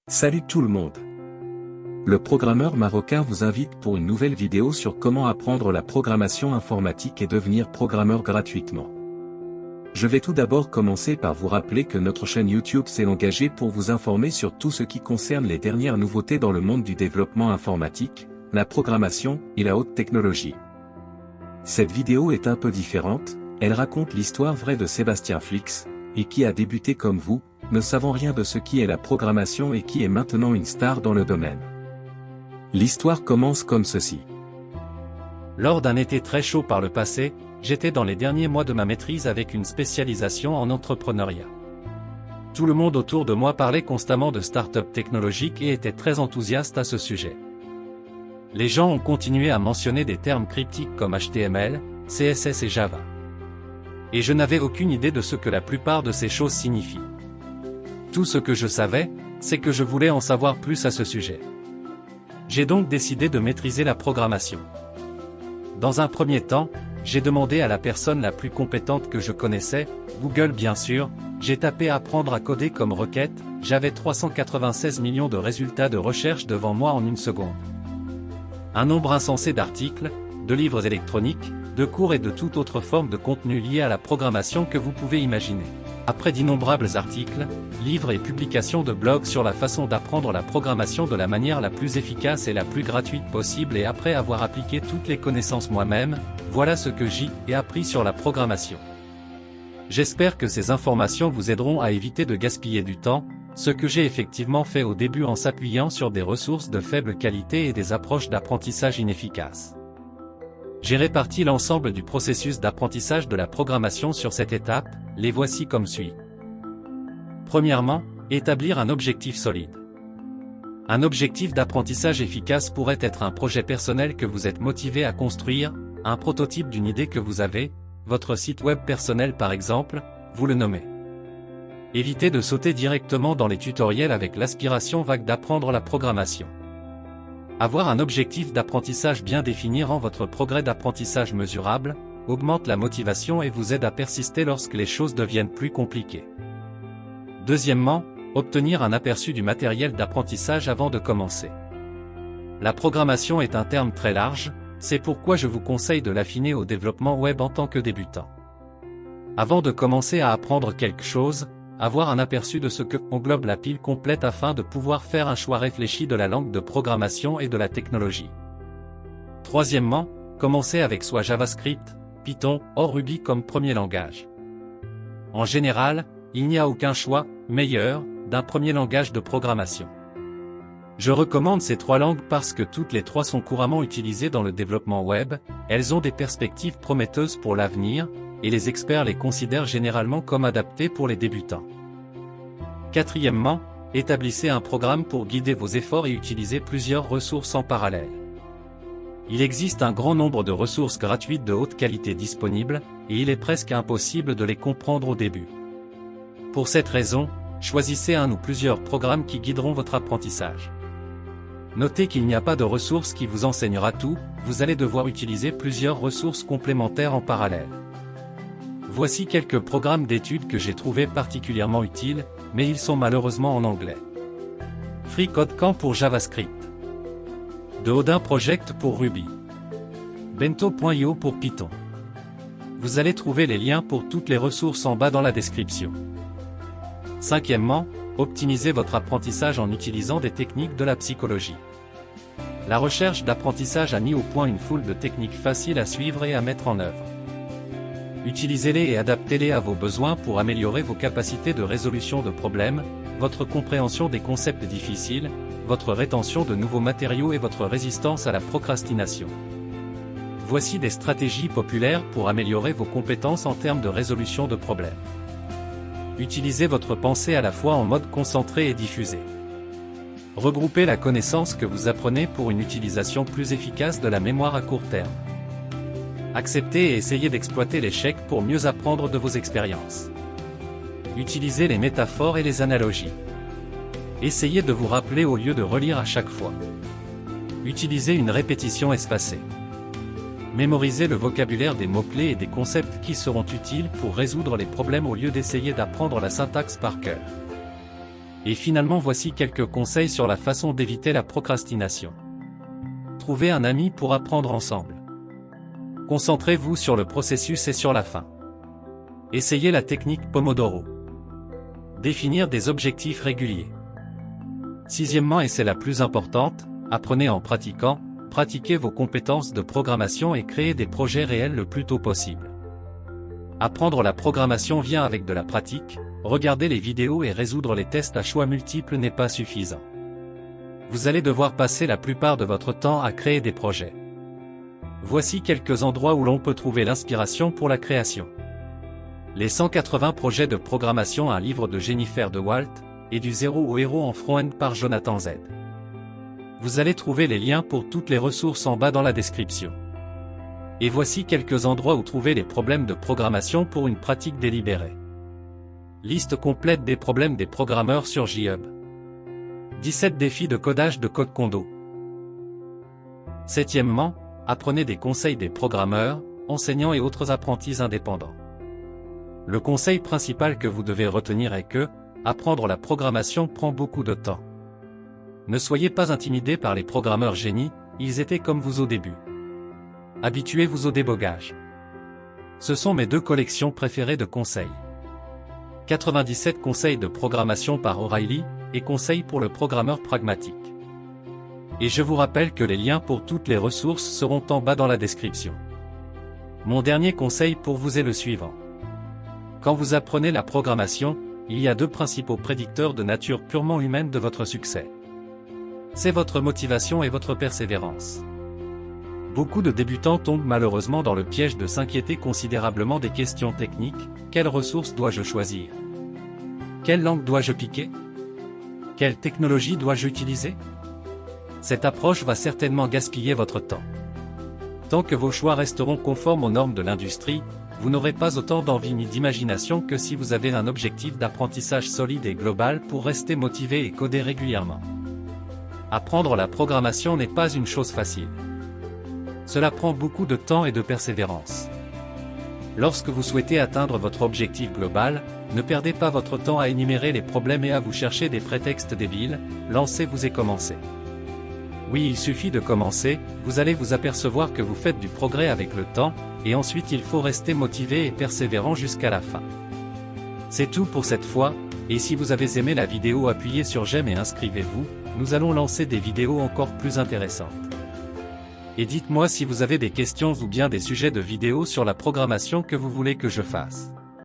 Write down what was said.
Salut tout le monde. Le programmeur marocain vous invite pour une nouvelle vidéo sur comment apprendre la programmation informatique et devenir programmeur gratuitement. Je vais tout d'abord commencer par vous rappeler que notre chaîne YouTube s'est engagée pour vous informer sur tout ce qui concerne les dernières nouveautés dans le monde du développement informatique, la programmation et la haute technologie. Cette vidéo est un peu différente, elle raconte l'histoire vraie de Sébastien Flix, et qui a débuté comme vous, ne savant rien de ce qui est la programmation et qui est maintenant une star dans le domaine. L'histoire commence comme ceci. Lors d'un été très chaud par le passé, j'étais dans les derniers mois de ma maîtrise avec une spécialisation en entrepreneuriat. Tout le monde autour de moi parlait constamment de start-up technologiques et était très enthousiaste à ce sujet. Les gens ont continué à mentionner des termes cryptiques comme HTML, CSS et Java. Et je n'avais aucune idée de ce que la plupart de ces choses signifient. Tout ce que je savais, c'est que je voulais en savoir plus à ce sujet. J'ai donc décidé de maîtriser la programmation. Dans un premier temps, j'ai demandé à la personne la plus compétente que je connaissais, Google bien sûr, j'ai tapé apprendre à coder comme requête, j'avais 396 millions de résultats de recherche devant moi en une seconde. Un nombre insensé d'articles, de livres électroniques, de cours et de toute autre forme de contenu lié à la programmation que vous pouvez imaginer. Après d'innombrables articles, livres et publications de blogs sur la façon d'apprendre la programmation de la manière la plus efficace et la plus gratuite possible et après avoir appliqué toutes les connaissances moi-même, voilà ce que j'ai appris sur la programmation. J'espère que ces informations vous aideront à éviter de gaspiller du temps, ce que j'ai effectivement fait au début en s'appuyant sur des ressources de faible qualité et des approches d'apprentissage inefficaces. J'ai réparti l'ensemble du processus d'apprentissage de la programmation sur cette étape, les voici comme suit. Premièrement, établir un objectif solide. Un objectif d'apprentissage efficace pourrait être un projet personnel que vous êtes motivé à construire, un prototype d'une idée que vous avez, votre site web personnel par exemple, vous le nommez. Évitez de sauter directement dans les tutoriels avec l'aspiration vague d'apprendre la programmation. Avoir un objectif d'apprentissage bien défini rend votre progrès d'apprentissage mesurable, augmente la motivation et vous aide à persister lorsque les choses deviennent plus compliquées. Deuxièmement, obtenir un aperçu du matériel d'apprentissage avant de commencer. La programmation est un terme très large, c'est pourquoi je vous conseille de l'affiner au développement web en tant que débutant. Avant de commencer à apprendre quelque chose, avoir un aperçu de ce que englobe la pile complète afin de pouvoir faire un choix réfléchi de la langue de programmation et de la technologie. Troisièmement, commencer avec soit JavaScript, Python, ou Ruby comme premier langage. En général, il n'y a aucun choix meilleur d'un premier langage de programmation. Je recommande ces trois langues parce que toutes les trois sont couramment utilisées dans le développement web, elles ont des perspectives prometteuses pour l'avenir, et les experts les considèrent généralement comme adaptés pour les débutants. Quatrièmement, établissez un programme pour guider vos efforts et utilisez plusieurs ressources en parallèle. Il existe un grand nombre de ressources gratuites de haute qualité disponibles, et il est presque impossible de les comprendre au début. Pour cette raison, choisissez un ou plusieurs programmes qui guideront votre apprentissage. Notez qu'il n'y a pas de ressource qui vous enseignera tout, vous allez devoir utiliser plusieurs ressources complémentaires en parallèle. Voici quelques programmes d'études que j'ai trouvés particulièrement utiles, mais ils sont malheureusement en anglais. FreeCodeCamp pour JavaScript. The Odin Project pour Ruby. Bento.io pour Python. Vous allez trouver les liens pour toutes les ressources en bas dans la description. Cinquièmement, optimisez votre apprentissage en utilisant des techniques de la psychologie. La recherche d'apprentissage a mis au point une foule de techniques faciles à suivre et à mettre en œuvre. Utilisez-les et adaptez-les à vos besoins pour améliorer vos capacités de résolution de problèmes, votre compréhension des concepts difficiles, votre rétention de nouveaux matériaux et votre résistance à la procrastination. Voici des stratégies populaires pour améliorer vos compétences en termes de résolution de problèmes. Utilisez votre pensée à la fois en mode concentré et diffusé. Regroupez la connaissance que vous apprenez pour une utilisation plus efficace de la mémoire à court terme. Acceptez et essayez d'exploiter l'échec pour mieux apprendre de vos expériences. Utilisez les métaphores et les analogies. Essayez de vous rappeler au lieu de relire à chaque fois. Utilisez une répétition espacée. Mémorisez le vocabulaire des mots-clés et des concepts qui seront utiles pour résoudre les problèmes au lieu d'essayer d'apprendre la syntaxe par cœur. Et finalement voici quelques conseils sur la façon d'éviter la procrastination. Trouvez un ami pour apprendre ensemble. Concentrez-vous sur le processus et sur la fin. Essayez la technique Pomodoro. Définir des objectifs réguliers. Sixièmement, et c'est la plus importante, apprenez en pratiquant, pratiquez vos compétences de programmation et créez des projets réels le plus tôt possible. Apprendre la programmation vient avec de la pratique, regarder les vidéos et résoudre les tests à choix multiples n'est pas suffisant. Vous allez devoir passer la plupart de votre temps à créer des projets. Voici quelques endroits où l'on peut trouver l'inspiration pour la création. Les 180 projets de programmation, un livre de Jennifer DeWalt, et du zéro au héros en front-end par Jonathan Z. Vous allez trouver les liens pour toutes les ressources en bas dans la description. Et voici quelques endroits où trouver les problèmes de programmation pour une pratique délibérée. Liste complète des problèmes des programmeurs sur GitHub. 17 défis de codage de Code Kondo. Septièmement, apprenez des conseils des programmeurs, enseignants et autres apprentis indépendants. Le conseil principal que vous devez retenir est que, apprendre la programmation prend beaucoup de temps. Ne soyez pas intimidés par les programmeurs génies, ils étaient comme vous au début. Habituez-vous au débogage. Ce sont mes deux collections préférées de conseils. 97 conseils de programmation par O'Reilly, et conseils pour le programmeur pragmatique. Et je vous rappelle que les liens pour toutes les ressources seront en bas dans la description. Mon dernier conseil pour vous est le suivant. Quand vous apprenez la programmation, il y a deux principaux prédicteurs de nature purement humaine de votre succès. C'est votre motivation et votre persévérance. Beaucoup de débutants tombent malheureusement dans le piège de s'inquiéter considérablement des questions techniques. Quelle ressource dois-je choisir? Quelle langue dois-je piquer? Quelle technologie dois-je utiliser? Cette approche va certainement gaspiller votre temps. Tant que vos choix resteront conformes aux normes de l'industrie, vous n'aurez pas autant d'envie ni d'imagination que si vous avez un objectif d'apprentissage solide et global pour rester motivé et coder régulièrement. Apprendre la programmation n'est pas une chose facile. Cela prend beaucoup de temps et de persévérance. Lorsque vous souhaitez atteindre votre objectif global, ne perdez pas votre temps à énumérer les problèmes et à vous chercher des prétextes débiles, lancez-vous et commencez. Oui, il suffit de commencer, vous allez vous apercevoir que vous faites du progrès avec le temps, et ensuite il faut rester motivé et persévérant jusqu'à la fin. C'est tout pour cette fois, et si vous avez aimé la vidéo, appuyez sur j'aime et inscrivez-vous, nous allons lancer des vidéos encore plus intéressantes. Et dites-moi si vous avez des questions ou bien des sujets de vidéos sur la programmation que vous voulez que je fasse.